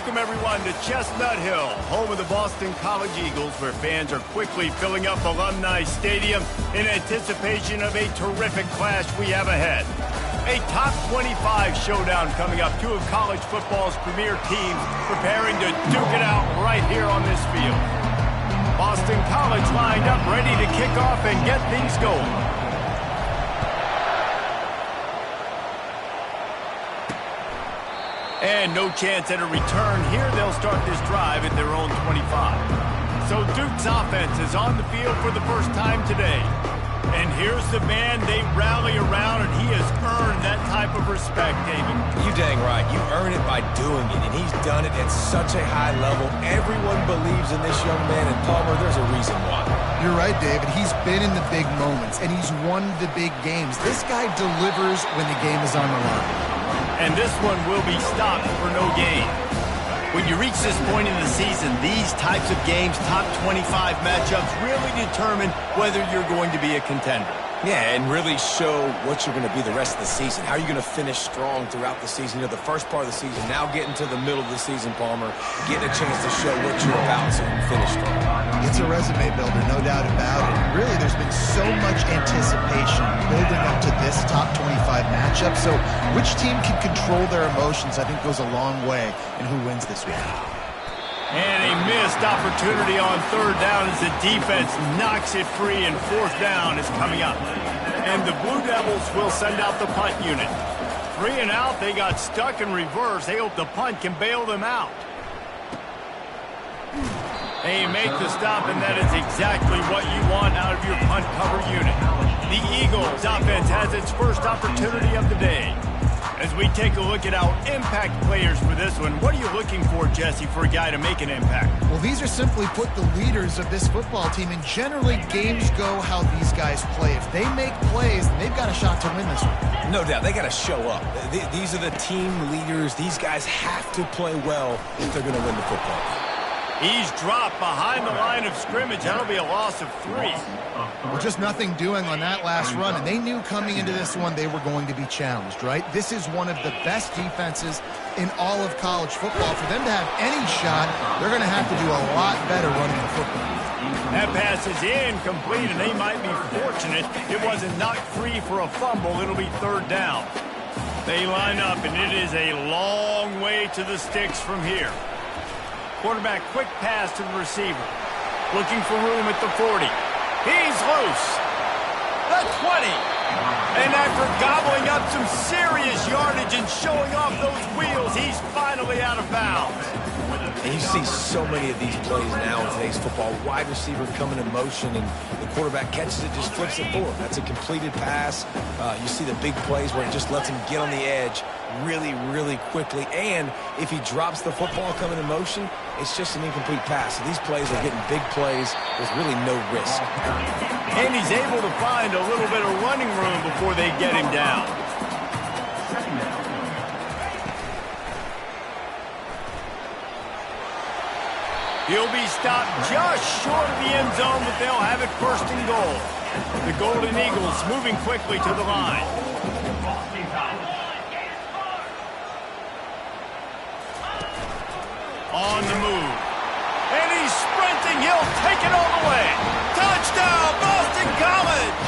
Welcome, everyone, to Chestnut Hill, home of the Boston College Eagles, where fans are quickly filling up Alumni Stadium in anticipation of a terrific clash we have ahead. A top 25 showdown coming up. Two of college football's premier teams preparing to duke it out right here on this field. Boston College lined up, ready to kick off and get things going. And no chance at a return here. They'll start this drive at their own 25. So Duke's offense is on the field for the first time today. And here's the man they rally around, and he has earned that type of respect, David. You dang right. You earn it by doing it, and he's done it at such a high level. Everyone believes in this young man, and Palmer, there's a reason why. You're right, David. He's been in the big moments, and he's won the big games. This guy delivers when the game is on the line. And this one will be stopped for no gain. When you reach this point in the season, these types of games, top 25 matchups, really determine whether you're going to be a contender. Yeah, and really show what you're going to be the rest of the season. How are you going to finish strong throughout the season? You know, the first part of the season, now getting to the middle of the season, Palmer, getting a chance to show what you're about so you can finish strong. It's a resume builder, no doubt about it. Really, there's been so much anticipation building up to this top 25 matchup. So which team can control their emotions, I think, goes a long way in who wins this week. And a missed opportunity on third down as the defense knocks it free, and fourth down is coming up. And the Blue Devils will send out the punt unit. 3 and out, they got stuck in reverse. They hope the punt can bail them out. They make the stop, and that is exactly what you want out of your punt cover unit. The Eagles offense has its first opportunity of the day. As we take a look at our impact players for this one, what are you looking for, Jesse, for a guy to make an impact? Well, these are simply put the leaders of this football team, and generally games go how these guys play. If they make plays, they've got a shot to win this one. No doubt. They got to show up. These are the team leaders. These guys have to play well if they're going to win the football. He's dropped behind the line of scrimmage. That'll be a loss of 3. Well, just nothing doing on that last run, and they knew coming into this one they were going to be challenged, right? This is one of the best defenses in all of college football. For them to have any shot, they're going to have to do a lot better running the football. That pass is incomplete, and they might be fortunate it wasn't knocked free for a fumble. It'll be third down. They line up, and it is a long way to the sticks from here. Quarterback, quick pass to the receiver. Looking for room at the 40. He's loose. The 20. And after gobbling up some serious yardage and showing off those wheels, he's finally out of bounds. And you see so many of these plays now in today's football. Wide receiver coming in motion, and the quarterback catches it, just flips it forward. That's a completed pass. You see the big plays where it just lets him get on the edge really, really quickly. And if he drops the football coming in motion, it's just an incomplete pass. So these plays are getting big plays with really no risk. And he's able to find a little bit of running room before they get him down. He'll be stopped just short of the end zone, but they'll have it first and goal. The Golden Eagles moving quickly to the line. On the move. And he's sprinting. He'll take it all the way. Touchdown, Boston College!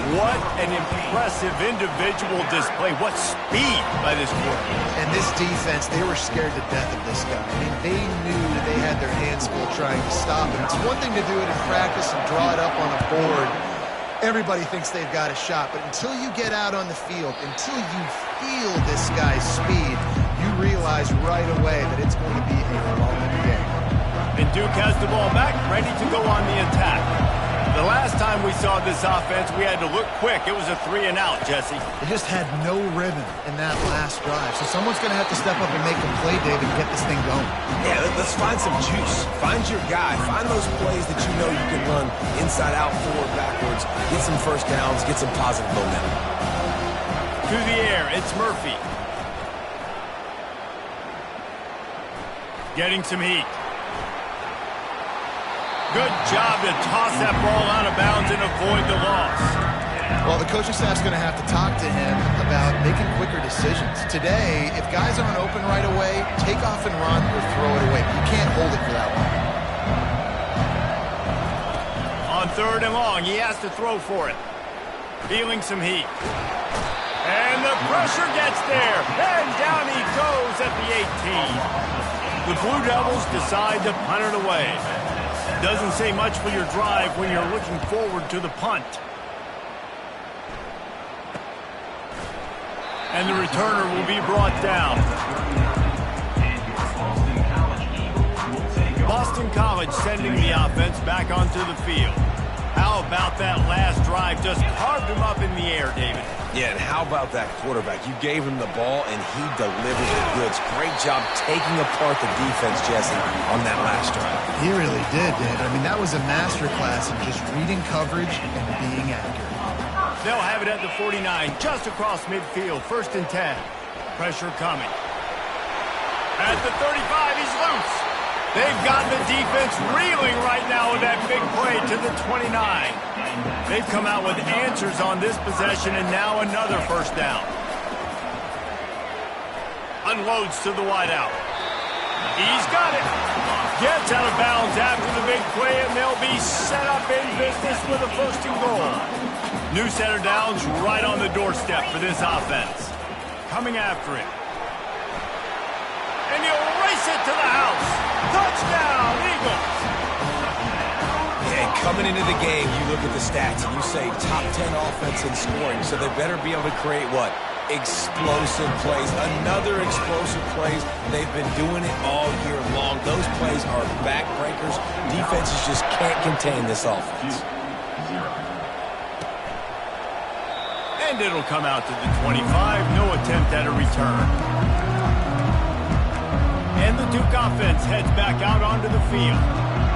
What an impressive individual display. What speed by this quarterback. And this defense, they were scared to death of this guy. I mean, they knew that they had their hands full trying to stop him. It's one thing to do it in practice and draw it up on a board. Everybody thinks they've got a shot, but until you get out on the field, until you feel this guy's speed, you realize right away that it's going to be a long game. And Duke has the ball back, ready to go on the attack. The last time we saw this offense, we had to look quick. It was a 3 and out, Jesse. They just had no rhythm in that last drive. So someone's going to have to step up and make a play, David, and get this thing going. Yeah, let's find some juice. Find your guy. Find those plays that you know you can run inside out, forward, backwards. Get some first downs. Get some positive momentum. To the air, it's Murphy. Getting some heat. Good job to toss that ball out of bounds and avoid the loss. Well, the coaching staff's going to have to talk to him about making quicker decisions. Today, if guys aren't open right away, take off and run or throw it away. You can't hold it for that long. On 3rd and long, he has to throw for it. Feeling some heat. And the pressure gets there. And down he goes at the 18. The Blue Devils decide to punt it away. Doesn't say much for your drive when you're looking forward to the punt. And the returner will be brought down. Boston College sending the offense back onto the field. How about that last drive? Just carved him up in the air, David. Yeah, and how about that quarterback? You gave him the ball, and he delivered the goods. Great job taking apart the defense, Jesse, on that last drive. He really did, David. I mean, that was a masterclass in just reading coverage and being accurate. They'll have it at the 49, just across midfield, 1st and 10. Pressure coming. At the 35, he's loose. They've got the defense reeling right now with that big play to the 29. They've come out with answers on this possession, and now another 1st down. Unloads to the wideout. He's got it. Gets out of bounds after the big play, and they'll be set up in business with a 1st and goal. New set of downs right on the doorstep for this offense. Coming after it. And he'll race it to the house. Touchdown, Eagles. Yeah, coming into the game, you look at the stats and you say top 10 offense in scoring, so they better be able to create what? Explosive plays. Another explosive plays. They've been doing it all year long. Those plays are backbreakers. Defenses just can't contain this offense. And it'll come out to the 25. No attempt at a return. And the Duke offense heads back out onto the field.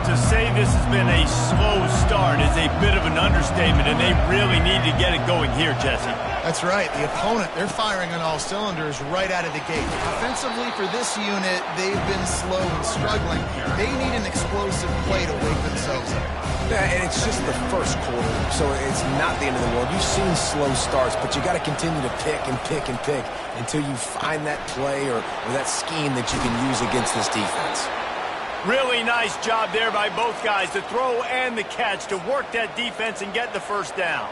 To say this has been a slow start is a bit of an understatement, and they really need to get it going here, Jesse. That's right. The opponent, they're firing on all cylinders right out of the gate. Offensively, for this unit, they've been slow and struggling. They need an explosive play to wake themselves up. Yeah, and it's just the first quarter, so it's not the end of the world. You've seen slow starts, but you got to continue to pick and pick and pick until you find that play or that scheme that you can use against this defense. Really nice job there by both guys, the throw and the catch, to work that defense and get the 1st down.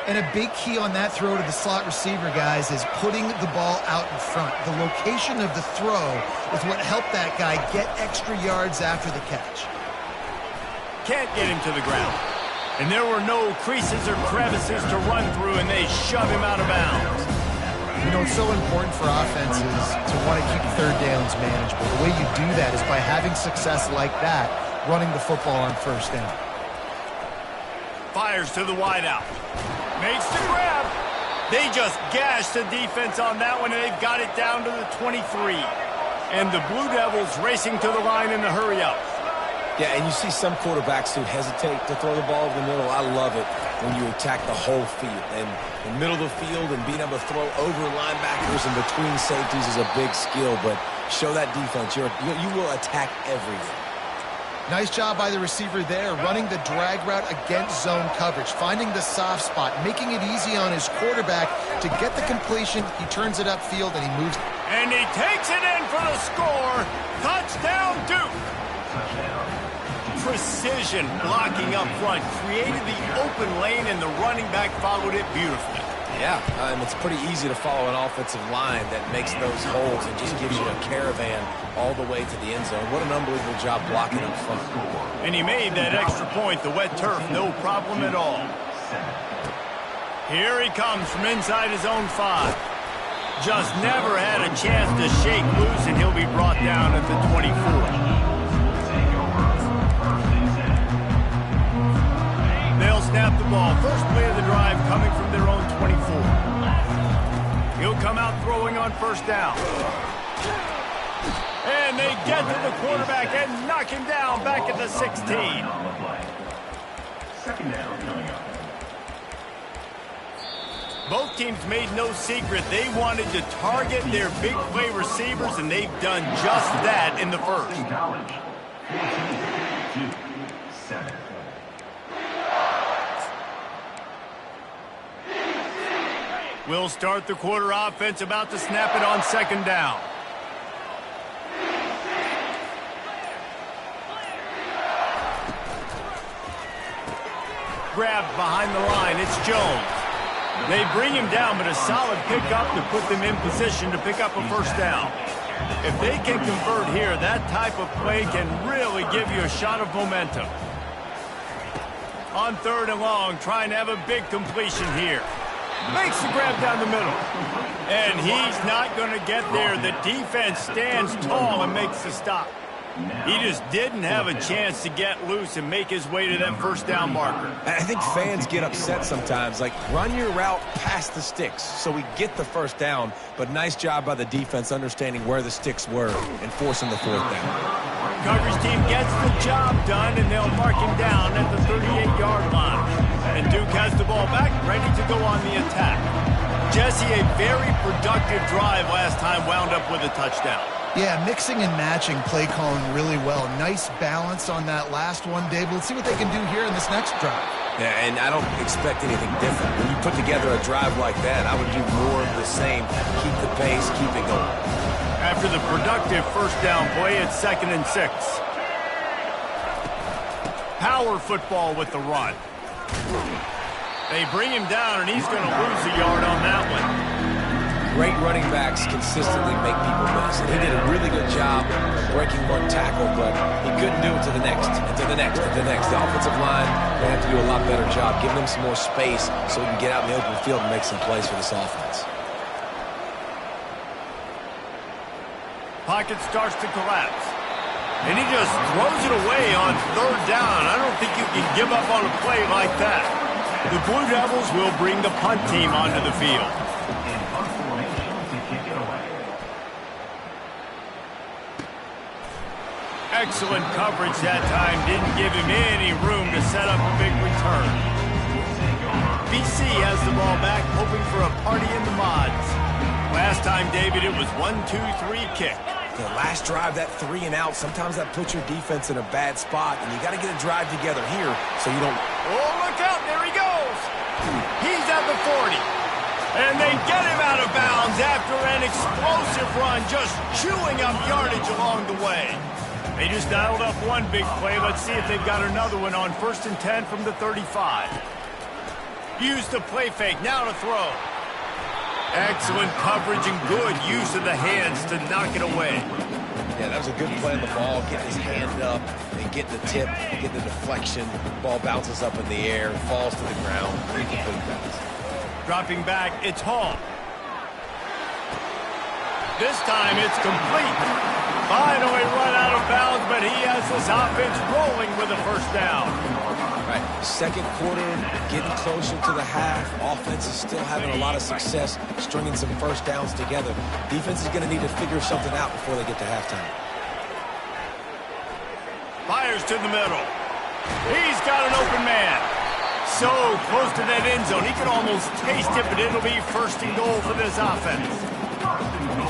And a big key on that throw to the slot receiver, guys, is putting the ball out in front. The location of the throw is what helped that guy get extra yards after the catch. Can't get him to the ground. And there were no creases or crevices to run through, and they shove him out of bounds. You know, it's so important for offenses to want to keep 3rd downs manageable. The way you do that is by having success like that, running the football on 1st down. Fires to the wideout. Makes the grab. They just gashed the defense on that one, and they've got it down to the 23. And the Blue Devils racing to the line in the hurry-up. Yeah, and you see some quarterbacks who hesitate to throw the ball over the middle. I love it when you attack the whole field. And the middle of the field and being able to throw over linebackers and between safeties is a big skill. But show that defense. You will attack everything. Nice job by the receiver there, running the drag route against zone coverage, finding the soft spot, making it easy on his quarterback to get the completion. He turns it upfield and he moves. And he takes it in for the score. Touchdown, Duke. Precision blocking up front created the open lane, and the running back followed it beautifully. Yeah, it's pretty easy to follow an offensive line that makes those holes and just gives you a caravan all the way to the end zone. What an unbelievable job blocking up front. And he made that extra point, the wet turf, no problem at all. Here he comes from inside his own 5. Just never had a chance to shake loose, and he'll be brought down at the 24. They'll snap the ball. First play of the drive coming from their own 24. He'll come out throwing on 1st down. And they get to the quarterback and knock him down back at the 16. 2nd down coming up. Both teams made no secret they wanted to target their big play receivers, and they've done just that in the 1st. We'll start the quarter offense, about to snap it on second down. Grabbed behind the line. It's Jones. They bring him down, but a solid pickup to put them in position to pick up a first down. If they can convert here, that type of play can really give you a shot of momentum. On third and long, trying to have a big completion here. Makes the grab down the middle. And he's not going to get there. The defense stands tall and makes the stop. He just didn't have a chance to get loose and make his way to that first down marker. I think fans get upset sometimes. Like, run your route past the sticks so we get the first down. But nice job by the defense understanding where the sticks were and forcing the fourth down. Coverage team gets the job done, and they'll mark him down at the 38-yard line. And Duke has the ball back, ready to go on the attack. Jesse, a very productive drive last time, wound up with a touchdown. Yeah, mixing and matching play calling really well. Nice balance on that last one, Dave. Let's see what they can do here in this next drive. Yeah, and I don't expect anything different. When you put together a drive like that, I would do more of the same. Keep the pace, keep it going. After the productive first down play, it's 2nd and 6. Power football with the run. They bring him down, and he's going to lose a yard on that one. Great running backs consistently make people miss. And he did a really good job breaking one tackle, but he couldn't do it to the next, and to the next, and to the next. The offensive line will have to do a lot better job, giving him some more space so he can get out in the open field and make some plays for this offense. Pocket starts to collapse. And he just throws it away on third down. I don't think you can give up on a play like that. The Blue Devils will bring the punt team onto the field. Excellent coverage that time. Didn't give him any room to set up a big return. BC has the ball back, hoping for a party in the mods. Last time, David, it was 1-2-3 kick. The last drive, that 3 and out, sometimes that puts your defense in a bad spot, and you got to get a drive together here so you don't... Oh, look out. There he goes. He's at the 40. And they get him out of bounds after an explosive run, just chewing up yardage along the way. They just dialed up one big play. Let's see if they've got another one on 1st and 10 from the 35. Use the play fake. Now to throw. Excellent coverage and good use of the hands to knock it away. Yeah, that was a good play on the ball, getting his hand up and getting the tip, getting the deflection. Ball bounces up in the air, falls to the ground. Incomplete pass. Dropping back, it's Hall. This time it's complete. Finally run out of bounds, but he has this offense rolling with a first down. All right, second quarter, getting closer to the half. Offense is still having a lot of success stringing some first downs together. Defense is going to need to figure something out before they get to halftime. Fires to the middle. He's got an open man. So close to that end zone. He can almost taste it, but it'll be 1st and goal for this offense.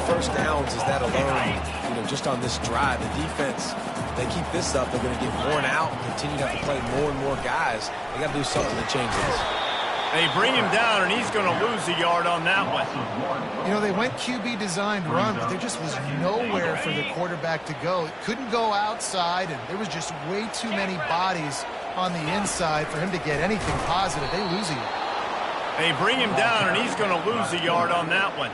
First downs is that alone. You know, just on this drive, the defense, they keep this up, they're going to get worn out, continue to have to play more and more guys. They got to do something to change this. They bring him down, and he's going to lose a yard on that one. You know, they went QB designed run, but there just was nowhere for the quarterback to go. It couldn't go outside, and there was just way too many bodies on the inside for him to get anything positive. They lose a yard. They bring him down, and he's going to lose a yard on that one.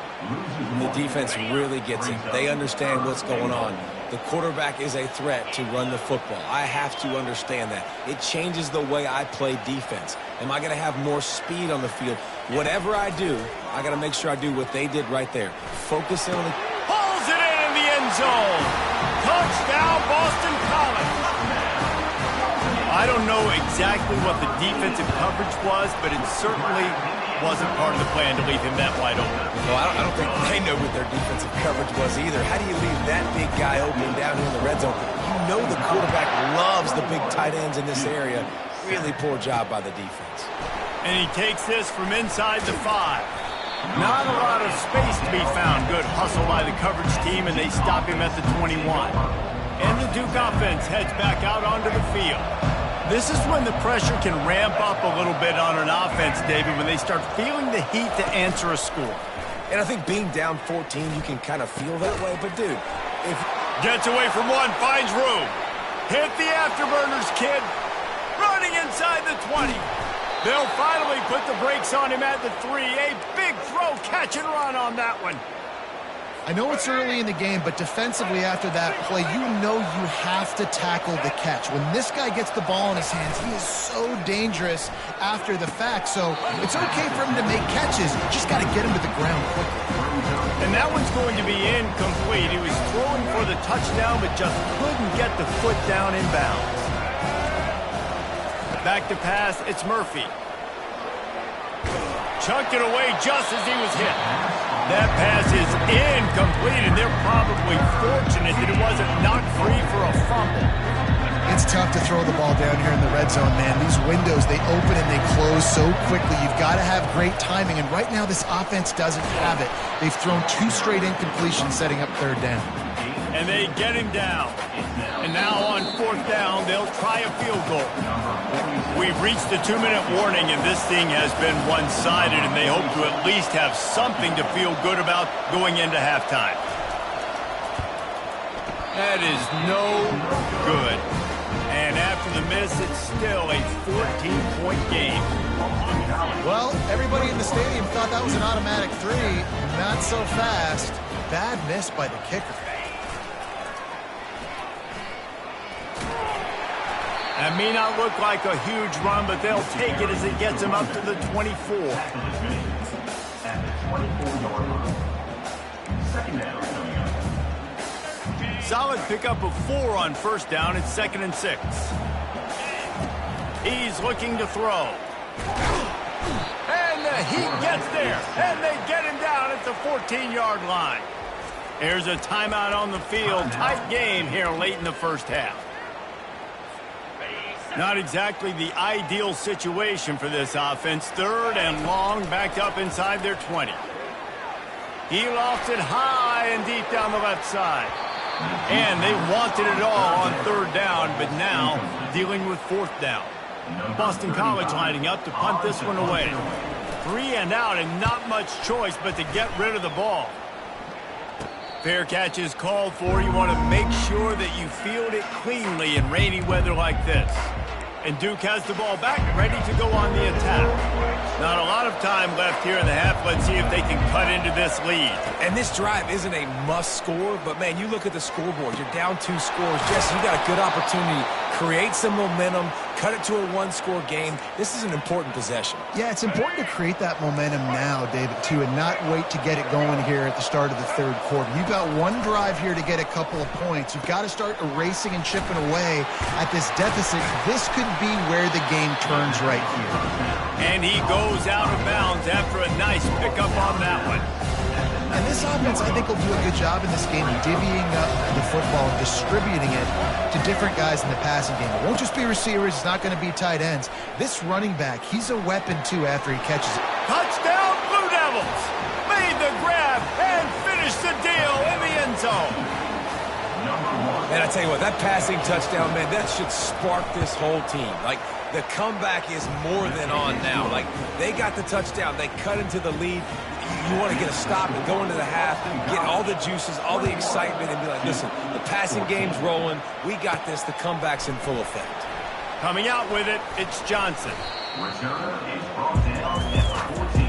The defense really gets it. They understand what's going on. The quarterback is a threat to run the football. I have to understand that. It changes the way I play defense. Am I going to have more speed on the field? Whatever I do, I got to make sure I do what they did right there. Focus in on the... Pulls it in the end zone. Touchdown, Boston College. I don't know exactly what the defensive coverage was, but it certainly wasn't part of the plan to leave him that wide open. Well, I don't think they know what their defensive coverage was either. How do you leave that big guy open down here in the red zone? You know the quarterback loves the big tight ends in this area. Really poor job by the defense. And he takes this from inside the 5. Not a lot of space to be found. Good hustle by the coverage team, and they stop him at the 21. And the Duke offense heads back out onto the field. This is when the pressure can ramp up a little bit on an offense, David, when they start feeling the heat to answer a score. And I think being down 14, you can kind of feel that way. But, dude, if... Gets away from one, finds room. Hit the afterburners, kid. Running inside the 20. They'll finally put the brakes on him at the 3. A big throw, catch and run on that one. I know it's early in the game, but defensively after that play, you know you have to tackle the catch. When this guy gets the ball in his hands, he is so dangerous after the fact. So it's okay for him to make catches. Just got to get him to the ground quickly. And that one's going to be incomplete. He was throwing for the touchdown, but just couldn't get the foot down in bounds. Back to pass, it's Murphy. Chucked it away just as he was hit. That pass is incomplete, and they're probably fortunate that it wasn't knocked free for a fumble. It's tough to throw the ball down here in the red zone, man. These windows, they open and they close so quickly. You've got to have great timing, and right now this offense doesn't have it. They've thrown 2 straight incompletions setting up 3rd down. And they get him down. And now on 4th down, they'll try a field goal. We've reached the 2-minute warning, and this thing has been one-sided, and they hope to at least have something to feel good about going into halftime. That is no good. And after the miss, it's still a 14-point game. Well, everybody in the stadium thought that was an automatic 3. Not so fast. Bad miss by the kicker. That may not look like a huge run, but they'll take it as it gets them up to the 24. At the 24-yard line. Second down. Solid pickup of 4 on 1st down. It's 2nd and 6. He's looking to throw. And the heat gets there. And they get him down at the 14-yard line. There's a timeout on the field. Tight game here late in the 1st half. Not exactly the ideal situation for this offense. 3rd and long, backed up inside their 20. He lofts it high and deep down the left side. And they wanted it all on 3rd down, but now dealing with 4th down. Boston College lining up to punt this one away. 3 and out, and not much choice but to get rid of the ball. Fair catch is called for. You want to make sure that you field it cleanly in rainy weather like this. And Duke has the ball back, ready to go on the attack. Not a lot of time left here in the half. Let's see if they can cut into this lead. And this drive isn't a must score, but, man, you look at the scoreboard. You're down 2 scores. Jesse, you got a good opportunity. Create some momentum. Cut it to a 1-score game. This is an important possession. Yeah, it's important to create that momentum now, David, too, and not wait to get it going here at the start of the 3rd quarter. You've got one drive here to get a couple of points. You've got to start erasing and chipping away at this deficit. This could be where the game turns right here. And he goes out of bounds after a nice pickup on that one. And this offense, I think, will do a good job in this game divvying up the football and distributing it to different guys in the passing game. It won't just be receivers. It's not going to be tight ends. This running back, he's a weapon, too, after he catches it. Touchdown, Blue Devils! Made the grab and finished the deal in the end zone. And I tell you what, that passing touchdown, man, that should spark this whole team. Like, the comeback is more than on now. Like, they got the touchdown. They cut into the lead. You want to get a stop and go into the half, get all the juices, all the excitement, and be like, listen, the passing game's rolling. We got this. The comeback's in full effect. Coming out with it, it's Johnson. Return is brought down at 14.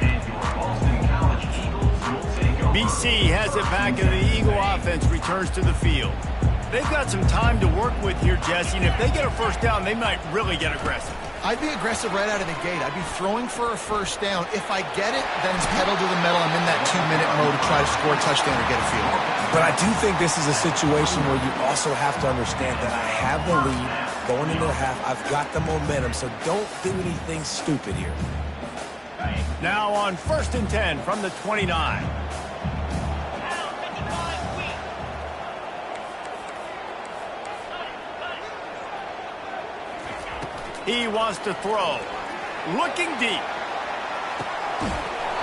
And your Boston College Eagles will take over. BC has it back, and the Eagle offense returns to the field. They've got some time to work with here, Jesse, and if they get a 1st down, they might really get aggressive. I'd be aggressive right out of the gate. I'd be throwing for a 1st down. If I get it, then it's pedal to the metal. I'm in that 2-minute mode to try to score a touchdown or get a field goal. But I do think this is a situation where you also have to understand that I have the lead going into the half. I've got the momentum, so don't do anything stupid here. Now on 1st and 10 from the 29. He wants to throw. Looking deep.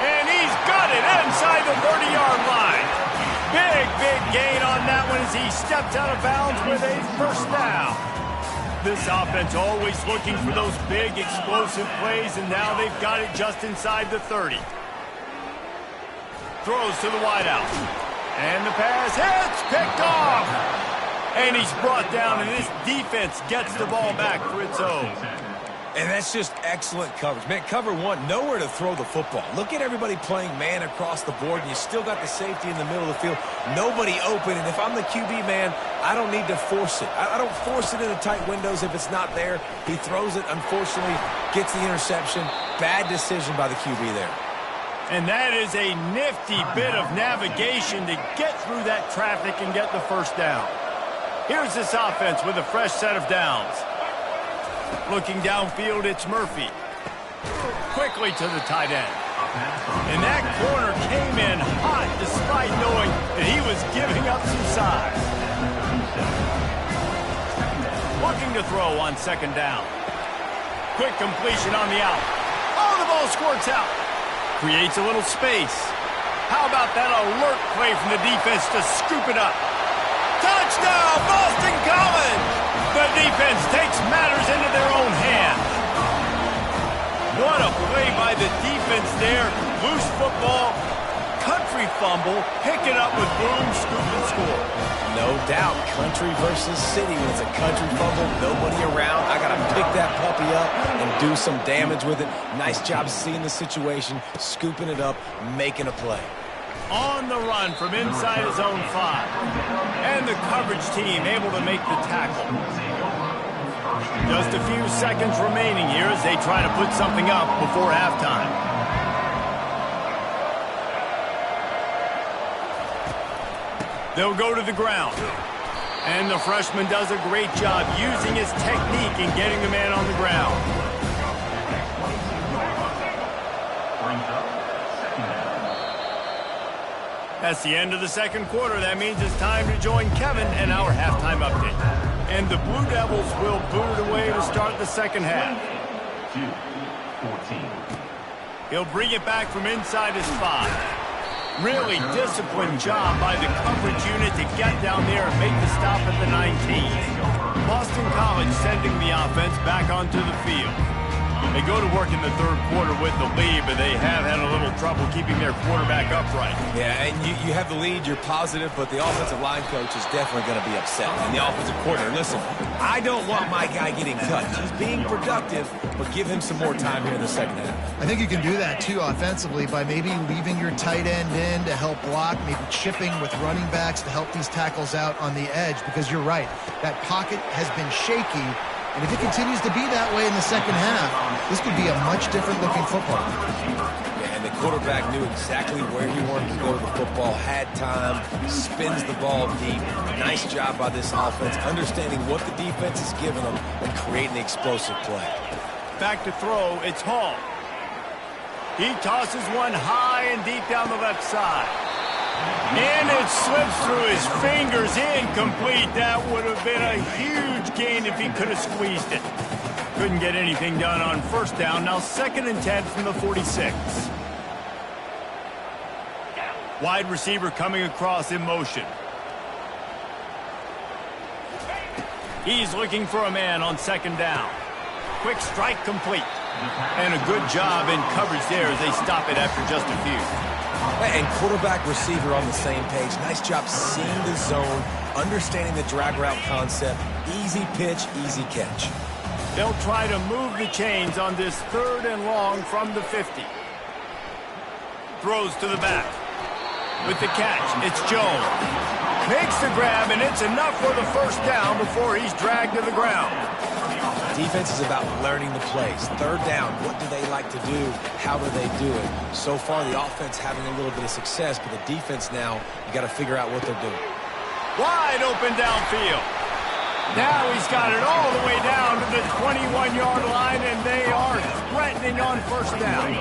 And he's got it inside the 30-yard line. Big gain on that one as he steps out of bounds with a 1st down. This offense always looking for those big, explosive plays, and now they've got it just inside the 30. Throws to the wideout. And the pass hits, picked off. And he's brought down, and this defense gets the ball back for its own. And that's just excellent coverage. Man, cover one, nowhere to throw the football. Look at everybody playing man across the board, and you still got the safety in the middle of the field. Nobody open, and if I'm the QB, man, I don't need to force it. I don't force it into tight windows if it's not there. He throws it, unfortunately, gets the interception. Bad decision by the QB there. And that is a nifty bit of navigation to get through that traffic and get the first down. Here's this offense with a fresh set of downs. Looking downfield, it's Murphy. Quickly to the tight end. And that corner came in hot despite knowing that he was giving up some size. Looking to throw on second down. Quick completion on the out. Oh, the ball squirts out. Creates a little space. How about that alert play from the defense to scoop it up? Touchdown, Boston College! The defense takes matters into their own hands. What a play by the defense there. Loose football, country fumble, pick it up with boom, scoop, and score. No doubt, country versus city. When it's a country fumble, nobody around. I got to pick that puppy up and do some damage with it. Nice job seeing the situation, scooping it up, making a play. On the run from inside his own 5. And the coverage team able to make the tackle. Just a few seconds remaining here as they try to put something up before halftime. They'll go to the ground. And the freshman does a great job using his technique and getting the man on the ground. That's the end of the second quarter. That means it's time to join Kevin and our halftime update. And the Blue Devils will boot it away to start the second half. 2-14. He'll bring it back from inside his 5. Really disciplined job by the coverage unit to get down there and make the stop at the 19. Boston College sending the offense back onto the field. They go to work in the third quarter with the lead, but they have had a little trouble keeping their quarterback upright. Yeah, and you have the lead, you're positive, but the offensive line coach is definitely going to be upset. And the offensive coordinator, listen, I don't want my guy getting touched. He's being productive, but give him some more time here in the second half. I think you can do that, too, offensively, by maybe leaving your tight end in to help block, maybe chipping with running backs to help these tackles out on the edge, because you're right. That pocket has been shaky. And if it continues to be that way in the second half, this could be a much different looking football. Yeah, and the quarterback knew exactly where he wanted to go with the football, had time, spins the ball deep. Nice job by this offense, understanding what the defense is giving them and creating the explosive play. Back to throw, it's Hall. He tosses one high and deep down the left side. And it slips through his fingers, incomplete. That would have been a huge gain if he could have squeezed it. Couldn't get anything done on first down. Now 2nd and 10 from the 46. Wide receiver coming across in motion. He's looking for a man on 2nd down. Quick strike complete. And a good job in coverage there as they stop it after just a few. And quarterback receiver on the same page. Nice job seeing the zone, understanding the drag route concept. Easy pitch, easy catch. They'll try to move the chains on this 3rd and long from the 50. Throws to the back. With the catch, it's Jones. Makes the grab, and it's enough for the first down before he's dragged to the ground. Defense is about learning the plays. 3rd down, what do they like to do? How do they do it? So far, the offense having a little bit of success, but the defense now, you got to figure out what they're doing. Wide open downfield. Now he's got it all the way down to the 21-yard line, and they are threatening on first down.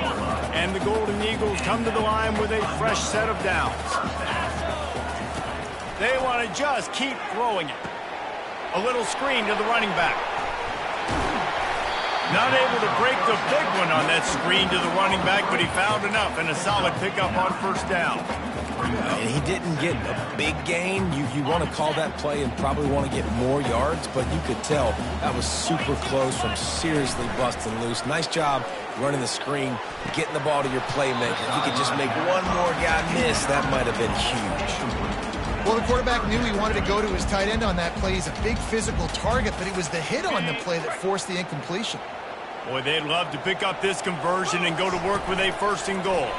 And the Golden Eagles come to the line with a fresh set of downs. They want to just keep throwing it. A little screen to the running back. Not able to break the big one on that screen to the running back, but he found enough and a solid pickup on first down. And he didn't get a big gain. You want to call that play and probably want to get more yards, but you could tell that was super close from seriously busting loose. Nice job running the screen, getting the ball to your playmaker. If you could just make one more guy miss, that might have been huge. Well, the quarterback knew he wanted to go to his tight end on that play. He's a big physical target, but it was the hit on the play that forced the incompletion. Boy, they'd love to pick up this conversion and go to work with a 1st and goal.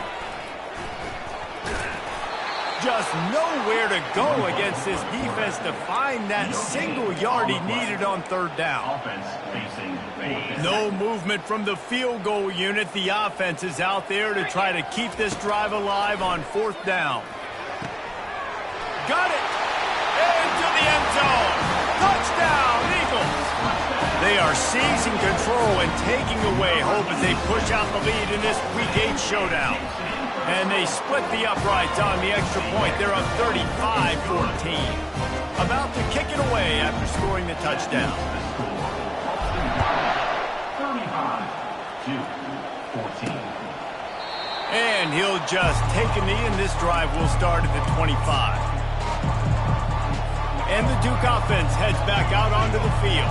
Just nowhere to go against this defense to find that single yard he needed on 3rd down. No movement from the field goal unit. The offense is out there to try to keep this drive alive on 4th down. Got it! Into the end zone! Touchdown, Eagles! They are seizing control and taking away hope as they push out the lead in this Week 8 showdown. And they split the uprights on the extra point. They're up 35-14. About to kick it away after scoring the touchdown. 35-14. And he'll just take a knee, and this drive will start at the 25. And the Duke offense heads back out onto the field.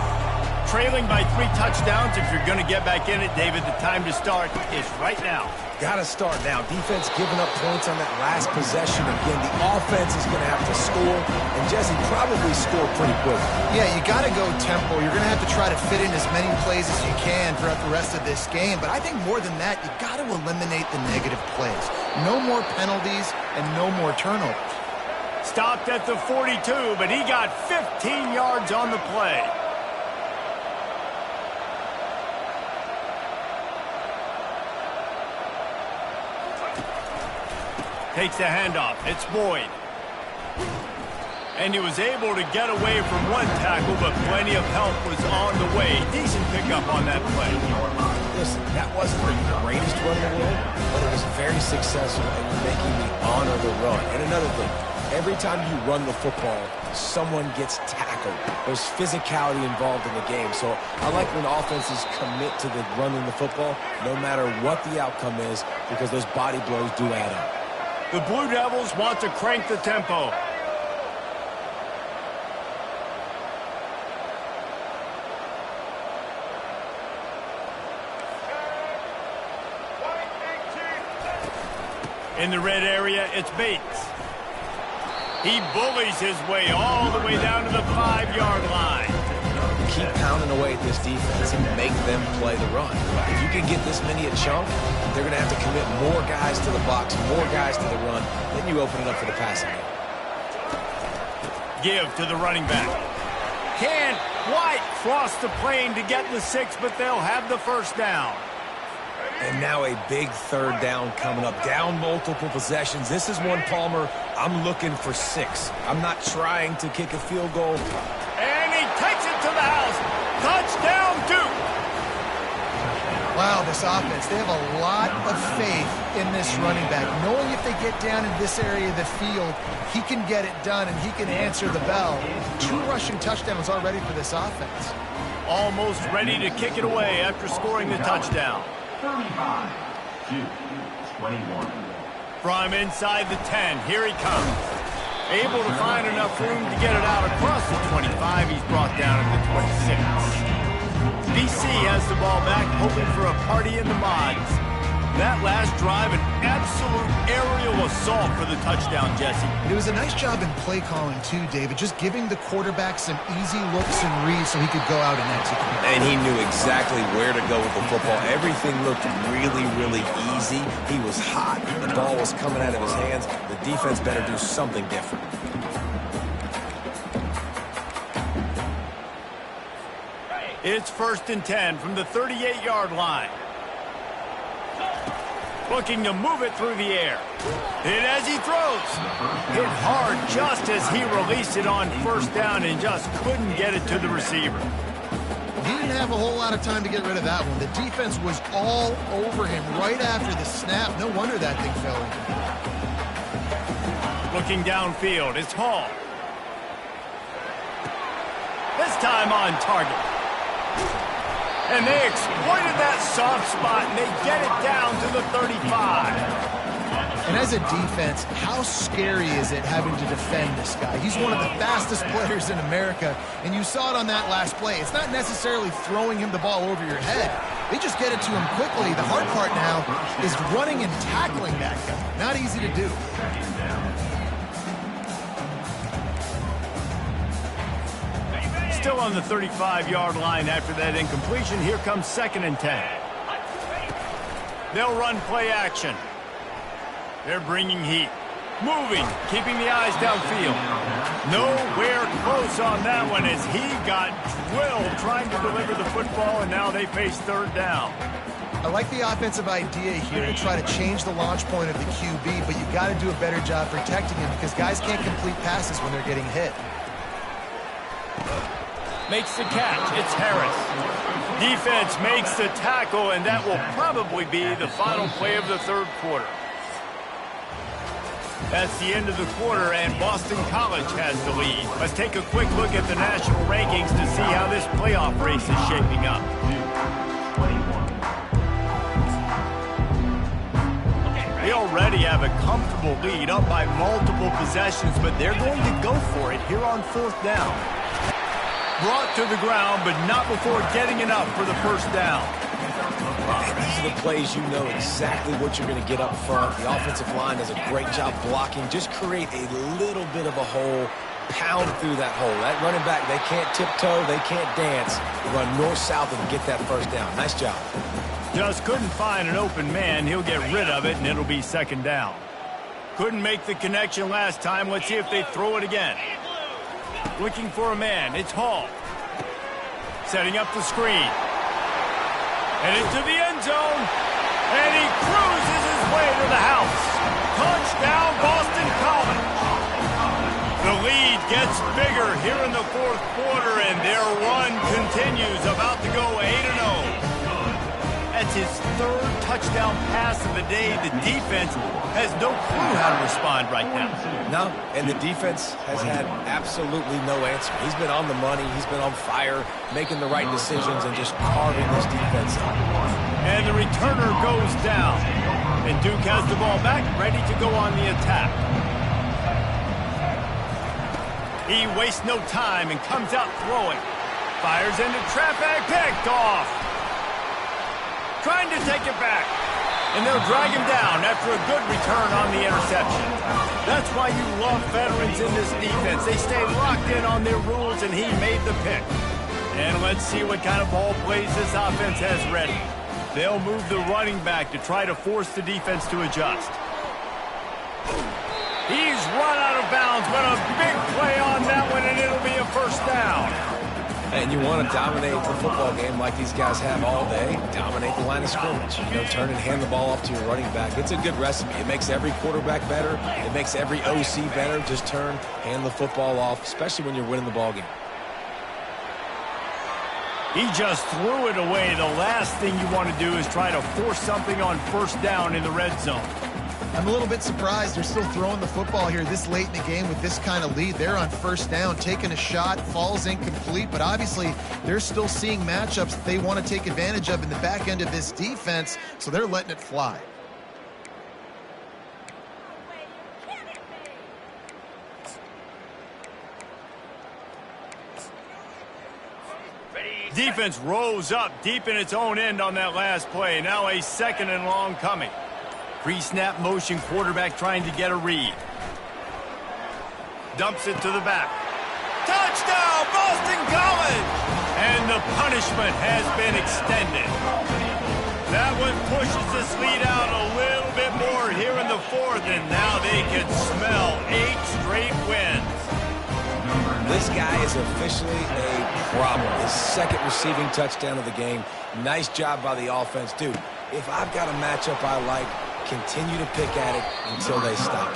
Trailing by 3 touchdowns. If you're going to get back in it, David, the time to start is right now. Got to start now. Defense giving up points on that last possession. Again, the offense is going to have to score, and Jesse probably score pretty quick. Yeah, you got to go tempo. You're going to have to try to fit in as many plays as you can throughout the rest of this game. But I think more than that, you got to eliminate the negative plays. No more penalties and no more turnovers. Stopped at the 42, but he got 15 yards on the play. Takes the handoff. It's Boyd. And he was able to get away from one tackle, but plenty of help was on the way. Decent pickup on that play. Listen, that wasn't the greatest run in the world, but it was very successful in making me honor the run. And another thing, every time you run the football, someone gets tackled. There's physicality involved in the game. So I like when offenses commit to the running the football, no matter what the outcome is, because those body blows do add up. The Blue Devils want to crank the tempo. In the red area, it's Bates. He bullies his way all the way down to the 5-yard line. Keep pounding away at this defense and make them play the run. If you can get this many a chunk, they're going to have to commit more guys to the box, more guys to the run. Then you open it up for the passing game. Give to the running back. Can White cross the plane to get the 6, but they'll have the 1st down. And now a big 3rd down coming up. Down multiple possessions. This is one, Palmer, I'm looking for 6. I'm not trying to kick a field goal. And he takes it to the house. Touchdown, Duke. Wow, this offense, they have a lot of faith in this running back. Knowing if they get down in this area of the field, he can get it done and he can answer the bell. 2 rushing touchdowns already for this offense. Almost ready to kick it away after scoring the touchdown. 35-21. From inside the 10, here he comes. Able to find enough room to get it out across the 25. He's brought down at the 26. BC has the ball back, hoping for a party in the mods. That last drive, an absolute aerial assault for the touchdown, Jesse. It was a nice job in play calling, too, David, just giving the quarterback some easy looks and reads so he could go out and execute. And he knew exactly where to go with the football. Everything looked really, really easy. He was hot. The ball was coming out of his hands. The defense better do something different. It's 1st and 10 from the 38-yard line. Looking to move it through the air. And as he throws, hit hard just as he released it on 1st down and just couldn't get it to the receiver. He didn't have a whole lot of time to get rid of that one. The defense was all over him right after the snap. No wonder that thing fell incomplete. Looking downfield, it's Hall. This time on target. And they exploited that soft spot, and they get it down to the 35. And as a defense, how scary is it having to defend this guy? He's one of the fastest players in America, and you saw it on that last play. It's not necessarily throwing him the ball over your head. They just get it to him quickly. The hard part now is running and tackling that guy. Not easy to do. Still on the 35-yard line after that incompletion. Here comes 2nd and 10. They'll run play action. They're bringing heat. Moving, keeping the eyes downfield. Nowhere close on that one as he got drilled trying to deliver the football, and now they face 3rd down. I like the offensive idea here to try to change the launch point of the QB, but you got to do a better job protecting him because guys can't complete passes when they're getting hit. Makes the catch. It's Harris. Defense makes the tackle, and that will probably be the final play of the 3rd quarter. That's the end of the quarter, and Boston College has the lead. Let's take a quick look at the national rankings to see how this playoff race is shaping up. They already have a comfortable lead, up by multiple possessions, but they're going to go for it here on 4th down. Brought to the ground, but not before getting enough for the 1st down. And these are the plays you know exactly what you're going to get up front. The offensive line does a great job blocking. Just create a little bit of a hole, pound through that hole. That running back, they can't tiptoe, they can't dance. They run north-south and get that 1st down. Nice job. Just couldn't find an open man. He'll get rid of it, and it'll be 2nd down. Couldn't make the connection last time. Let's see if they throw it again. Looking for a man. It's Hall. Setting up the screen. And into the end zone. And he cruises his way to the house. Touchdown, Boston College. The lead gets bigger here in the 4th quarter, and their run continues. About to go 8-0. That's his 3rd touchdown pass of the day. The defense has no clue how to respond right now. No, and the defense has had absolutely no answer. He's been on the money. He's been on fire, making the right decisions and just carving this defense up. And the returner goes down. And Duke has the ball back, ready to go on the attack. He wastes no time and comes out throwing. Fires into traffic, picked off. Trying to take it back. And they'll drag him down after a good return on the interception. That's why you love veterans in this defense. They stay locked in on their rules, and he made the pick. And let's see what kind of ball plays this offense has ready. They'll move the running back to try to force the defense to adjust. He's run out of bounds, but a big play on that one, and it'll be a 1st down. And you want to dominate the football game like these guys have all day. Dominate the line of scrimmage. You know, turn and hand the ball off to your running back. It's a good recipe. It makes every quarterback better. It makes every OC better. Just turn, hand the football off, especially when you're winning the ball game. He just threw it away. The last thing you want to do is try to force something on 1st down in the red zone. I'm a little bit surprised they're still throwing the football here this late in the game with this kind of lead. They're on 1st down, taking a shot, falls incomplete, but obviously they're still seeing matchups that they want to take advantage of in the back end of this defense, so they're letting it fly. Defense rose up deep in its own end on that last play. Now a 2nd and long coming. Pre-snap motion, quarterback trying to get a read. Dumps it to the back. Touchdown, Boston College! And the punishment has been extended. That one pushes this lead out a little bit more here in the 4th, and now they can smell 8 straight wins. This guy is officially a problem. His 2nd receiving touchdown of the game. Nice job by the offense. Dude, if I've got a matchup I like, continue to pick at it until they stop.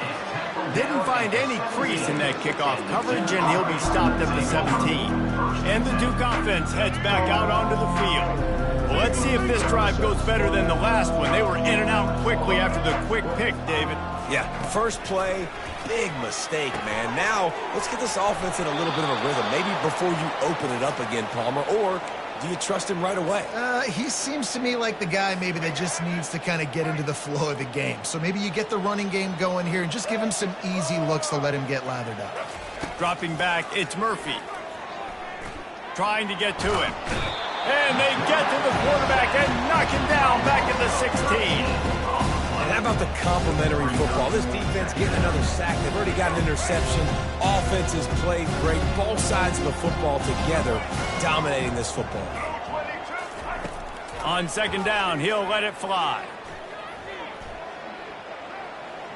Didn't find any crease in that kickoff coverage, and he'll be stopped at the 17. And the Duke offense heads back out onto the field. Well, let's see if this drive goes better than the last one. They were in and out quickly after the quick pick, David. Yeah, first play, big mistake, man. Now, let's get this offense in a little bit of a rhythm. Maybe before you open it up again, Palmer, or Do you trust him right away? He seems to me like the guy maybe that just needs to kind of get into the flow of the game. So maybe you get the running game going here and just give him some easy looks to let him get lathered up. Dropping back, it's Murphy. Trying to get to him. And they get to the quarterback and knock him down back at the 16. And how about the complementary football? This defense getting another sack. They've already got an interception. Offense has played great. Both sides of the football together dominating this football. On second down, he'll let it fly.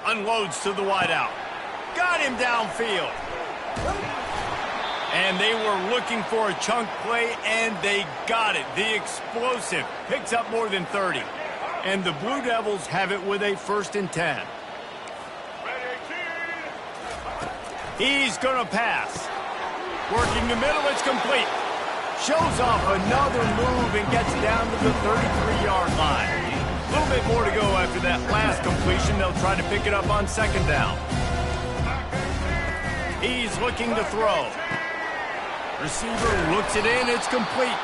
Unloads to the wideout. Got him downfield. And they were looking for a chunk play, and they got it. The explosive picks up more than 30. And the Blue Devils have it with a 1st and 10. He's going to pass. Working the middle, it's complete. Shows off another move and gets down to the 33-yard line. A little bit more to go after that last completion. They'll try to pick it up on second down. He's looking to throw. Receiver looks it in, it's complete.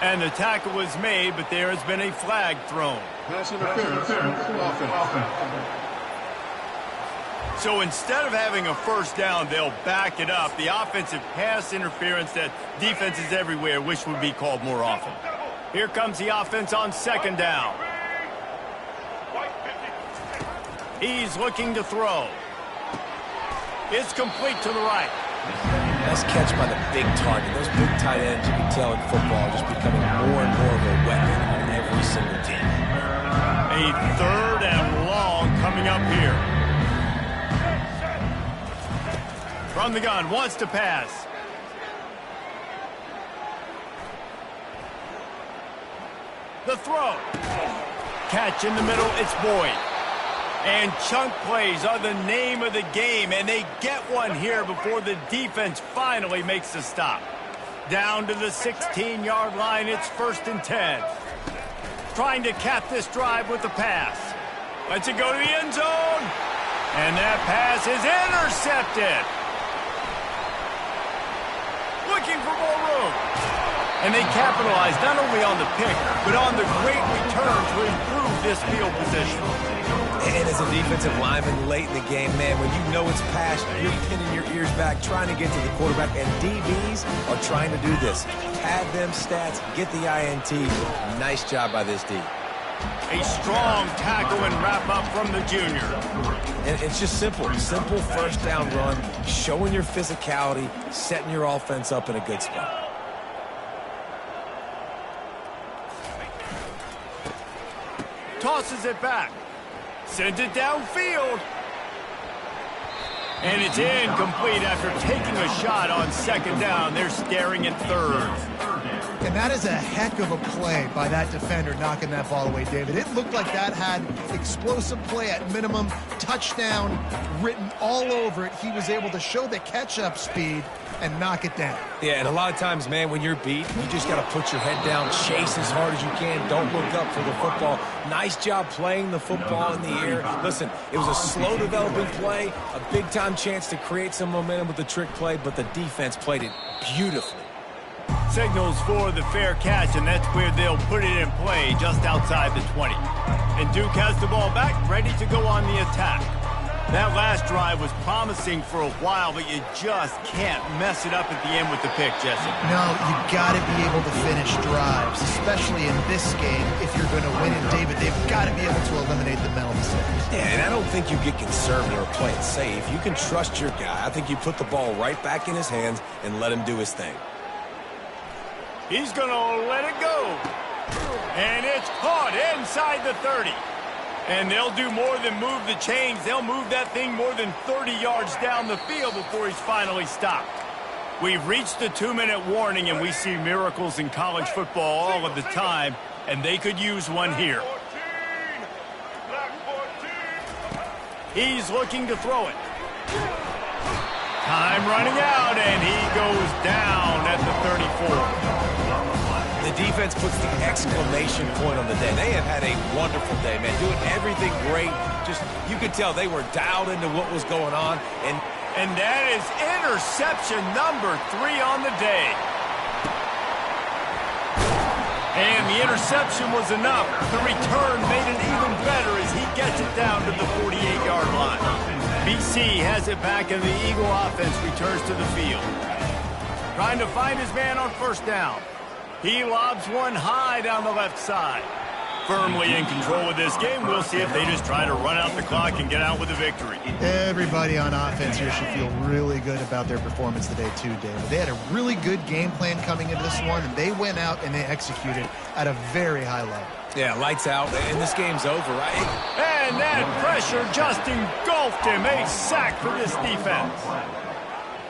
And the tackle was made, but there has been a flag thrown. Pass interference. Offense. So instead of having a 1st down, they'll back it up. The offensive pass interference that defenses everywhere wish would be called more often. Here comes the offense on second down. He's looking to throw. It's complete to the right. Nice catch by the big target. Those big tight ends, you can tell in football, are just becoming more and more of a weapon on every single team. A 3rd and long coming up here. From the gun, wants to pass. The throw. Catch in the middle, it's Boyd. And chunk plays are the name of the game, and they get one here before the defense finally makes the stop. Down to the 16-yard line, it's 1st and 10. Trying to cap this drive with the pass. Lets it go to the end zone. And that pass is intercepted. Looking for more room. And they capitalize not only on the pick, but on the great return to improve this field position. And as a defensive lineman late in the game, man, when you know it's passed, you're pinning your ears back, trying to get to the quarterback, and DBs are trying to do this. Pad them stats, get the INT. Nice job by this D. A strong tackle and wrap up from the junior. And it's just simple. Simple 1st down run, showing your physicality, setting your offense up in a good spot. Tosses it back. Sends it downfield. And it's incomplete after taking a shot on second down. They're staring at 3rd. And that is a heck of a play by that defender knocking that ball away, David. It looked like that had explosive play at minimum, touchdown written all over it. He was able to show the catch-up speed and knock it down. Yeah, and a lot of times, man, when you're beat, you just got to put your head down, chase as hard as you can. Don't look up for the football. Nice job playing the football in the air. Listen, it was a slow developing play, a big-time chance to create some momentum with the trick play, but the defense played it beautifully. Signals for the fair catch, and that's where they'll put it in play, just outside the 20. And Duke has the ball back, ready to go on the attack. That last drive was promising for a while, but you just can't mess it up at the end with the pick, Jesse. No, you got to be able to finish drives, especially in this game. If you're going to win it, David, they've got to be able to eliminate the mental mistakes. Yeah, and I don't think you get conservative or play it safe. You can trust your guy. I think you put the ball right back in his hands and let him do his thing. He's going to let it go. And it's caught inside the 30. And they'll do more than move the chains. They'll move that thing more than 30 yards down the field before he's finally stopped. We've reached the 2-minute warning, and we see miracles in college football all of the time, and they could use one here. He's looking to throw it. Time running out, and he goes down at the 34. The defense puts the exclamation point on the day. They have had a wonderful day, man, doing everything great. Just, you could tell they were dialed into what was going on. And that is interception number 3 on the day. And the interception was enough. The return made it even better as he gets it down to the 48-yard line. BC has it back, and the Eagle offense returns to the field. Trying to find his man on first down. He lobs one high down the left side. Firmly in control of this game. We'll see if they just try to run out the clock and get out with a victory. Everybody on offense here should feel really good about their performance today too, David. They had a really good game plan coming into this one, and they went out and they executed at a very high level. Yeah, lights out, and this game's over, right? And that pressure just engulfed him. A sack for this defense.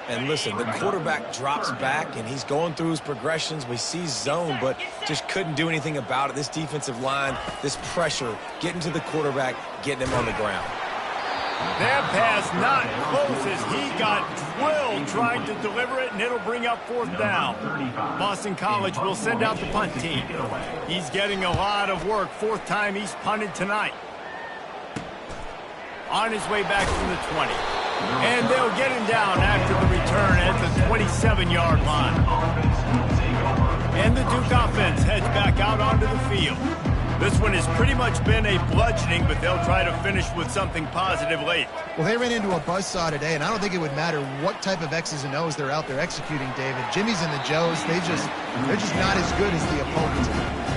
And listen, the quarterback drops back, and he's going through his progressions. We see zone, but just couldn't do anything about it. This defensive line, this pressure, getting to the quarterback, getting him on the ground. That pass not close as he got drilled trying to deliver it, and it'll bring up fourth down. Boston College will send out the punt team. He's getting a lot of work. Fourth time he's punted tonight. On his way back from the 20. And they'll get him down after the return at the 27-yard line. And the Duke offense heads back out onto the field. This one has pretty much been a bludgeoning, but they'll try to finish with something positive late. Well, they ran into a buzzsaw today, and I don't think it would matter what type of X's and O's they're out there executing, David. Jimmy's and the Joes, they're just not as good as the opponents.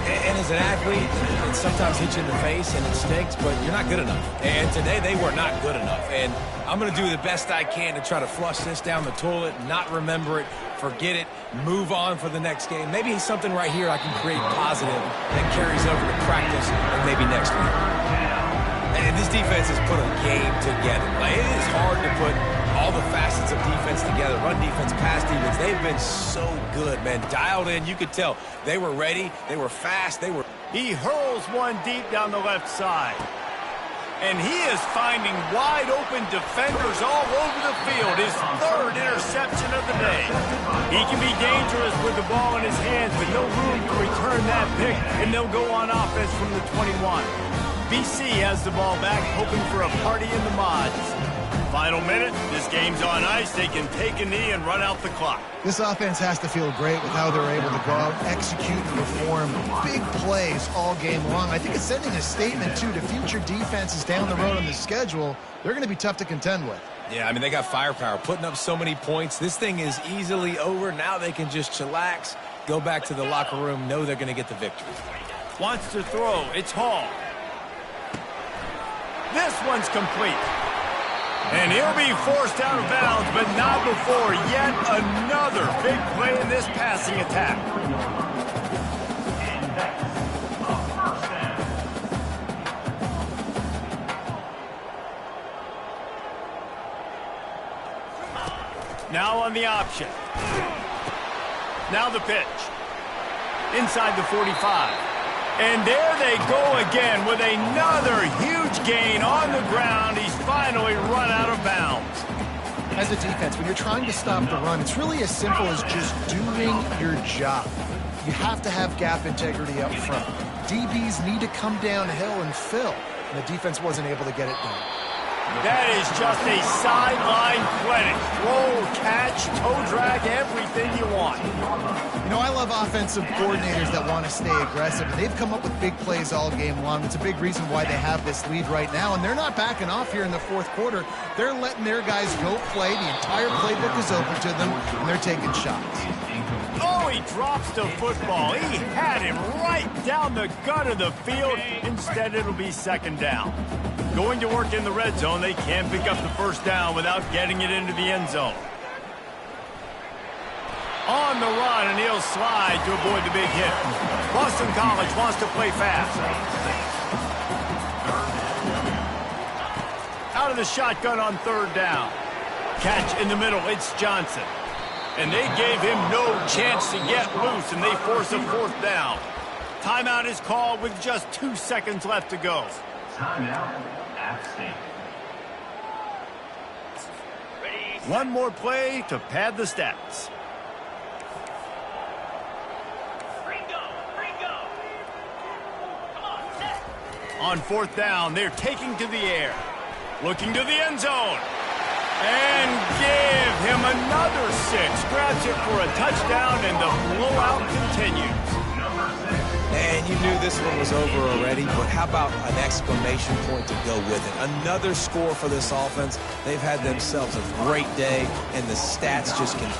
And as an athlete, it sometimes hits you in the face and it stinks, but you're not good enough. And today they were not good enough. And I'm going to do the best I can to try to flush this down the toilet, not remember it, forget it, move on for the next game. Maybe something right here I can create positive that carries over to practice and maybe next week. And this defense has put a game together. Like, it is hard to put all the facets of defense together. Run defense, pass defense. They've been so good, man. Dialed in. You could tell they were ready. They were fast. He hurls one deep down the left side. And he is finding wide open defenders all over the field. His third interception of the day. He can be dangerous with the ball in his hands, but no room to return that pick, and they'll go on offense from the 21. BC has the ball back, hoping for a party in the mods. Final minute, this game's on ice. They can take a knee and run out the clock. This offense has to feel great with how they're able to go out, execute, and perform big plays all game long. I think it's sending a statement, too, to future defenses down the road on the schedule. They're going to be tough to contend with. Yeah, I mean, they got firepower, putting up so many points. This thing is easily over. Now they can just chillax, go back to the locker room, know they're going to get the victory. Wants to throw. It's Hall. This one's complete. And he'll be forced out of bounds, but not before yet another big play in this passing attack. Now on the option. Now the pitch. Inside the 45. And there they go again with another huge gain on the ground. He's finally run out of bounds. As a defense, when you're trying to stop the run, it's really as simple as just doing your job. You have to have gap integrity up front. DBs need to come downhill and fill, and the defense wasn't able to get it done. That is just a sideline clinic. Throw, catch, toe drag, everything you want. You know, I love offensive coordinators that want to stay aggressive, and they've come up with big plays all game long. It's a big reason why they have this lead right now, and they're not backing off here in the fourth quarter. They're letting their guys go play. The entire playbook is open to them, and they're taking shots. Oh, he drops the football. He had him right down the gut of the field. Instead, it'll be second down. Going to work in the red zone, they can't pick up the first down without getting it into the end zone. On the run, and he'll slide to avoid the big hit. Boston College wants to play fast. Out of the shotgun on third down. Catch in the middle, it's Johnson. And they gave him no chance to get loose, and they force a fourth down. Timeout is called with just 2 seconds left to go. Timeout. App State. One more play to pad the stats. On fourth down, they're taking to the air. Looking to the end zone. And give him another 6. Grabs it for a touchdown, and the blowout continues. Number 6. And you knew this one was over already, but how about an exclamation point to go with it? Another score for this offense. They've had themselves a great day, and the stats just continue.